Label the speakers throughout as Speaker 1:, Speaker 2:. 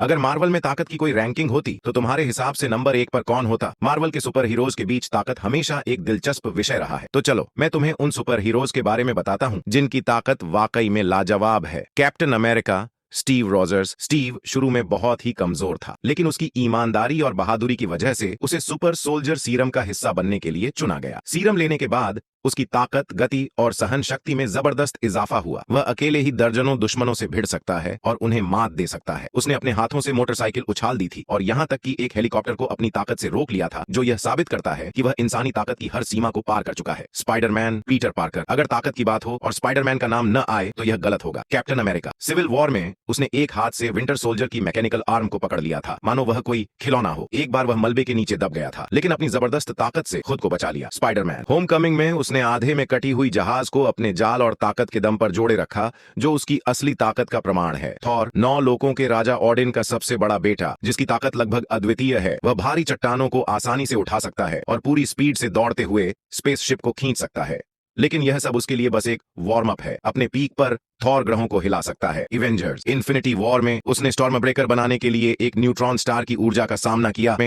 Speaker 1: अगर मार्वल में ताकत की कोई रैंकिंग होती तो तुम्हारे हिसाब से नंबर 1 पर कौन होता? मार्वल के सुपर हीरोज के बीच ताकत हमेशा एक दिलचस्प विषय रहा है। तो चलो मैं तुम्हें उन सुपर हीरोज के बारे में बताता हूँ जिनकी ताकत वाकई में लाजवाब है। Captain America, Steve Rogers. Steve शुरू में बहुत ही कमजोर था, लेकिन उसकी ईमानदारी और बहादुरी की वजह से उसे सुपर सोल्जर सीरम का हिस्सा बनने के लिए चुना गया। सीरम लेने के बाद उसकी ताकत, गति और सहन शक्ति में जबरदस्त इजाफा हुआ। वह अकेले ही दर्जनों दुश्मनों से भिड़ सकता है और उन्हें मात दे सकता है। उसने अपने हाथों से मोटरसाइकिल उछाल दी थी और यहाँ तक कि एक हेलीकॉप्टर को अपनी ताकत से रोक लिया था, जो यह साबित करता है कि वह इंसानी ताकत की हर सीमा को पार कर चुका है। Spiderman, Peter Parker. अगर ताकत की बात हो और स्पाइडरमैन का नाम न आए तो यह गलत होगा। Captain America. सिविल वॉर में उसने एक हाथ से विंटर सोल्जर की मैकेनिकल आर्म को पकड़ लिया था, मानो वह कोई खिलौना हो। एक बार वह मलबे के नीचे दब गया था, लेकिन अपनी जबरदस्त ताकत से खुद को बचा लिया। स्पाइडरमैन। होमकमिंग में उसने आधे में कटी हुई जहाज को अपने जाल और ताकत के दम पर जोड़े रखा, जो उसकी असली ताकत का प्रमाण है। थॉर। 9 लोगों के राजा ओडिन का सबसे बड़ा बेटा, जिसकी ताकत लगभग अद्वितीय है। वह भारी चट्टानों को आसानी से उठा सकता है और पूरी स्पीड से दौड़ते हुए स्पेसशिप को खींच सकता है। लेकिन यह सब उसके लिए बस एक वार्म अप है। अपने पीक पर थॉर ग्रहों को हिला सकता है। इवेंजर्स। इन्फिनिटी वॉर में उसने स्टॉर्म ब्रेकर बनाने के लिए एक न्यूट्रॉन स्टार की ऊर्जा का सामना किया।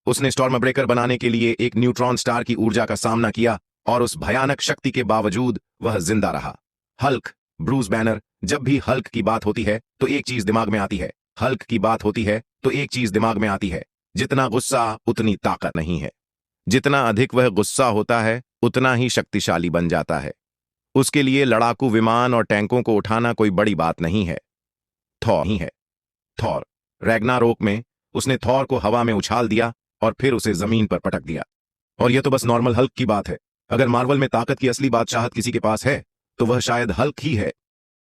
Speaker 1: उसने स्टॉर्म ब्रेकर बनाने के लिए एक न्यूट्रॉन स्टार की ऊर्जा का सामना किया और उस भयानक शक्ति के बावजूद वह जिंदा रहा। हल्क। Bruce banner. जब भी हल्क की बात होती है तो एक चीज दिमाग में आती है। हल्क की बात होती है तो एक चीज दिमाग में आती है, जितना गुस्सा उतनी ताकत नहीं है। जितना अधिक वह गुस्सा होता है उतना ही शक्तिशाली बन जाता है। उसके लिए लड़ाकू विमान और टैंकों को उठाना कोई बड़ी बात नहीं है। थॉर ही है। थॉर। रैग्नारोक में उसने थॉर को हवा में उछाल दिया और फिर उसे जमीन पर पटक दिया। और यह तो बस नॉर्मल हल्क की बात है। अगर मार्वल में ताकत की असली बादशाहत किसी के पास है तो वह शायद हल्क ही है।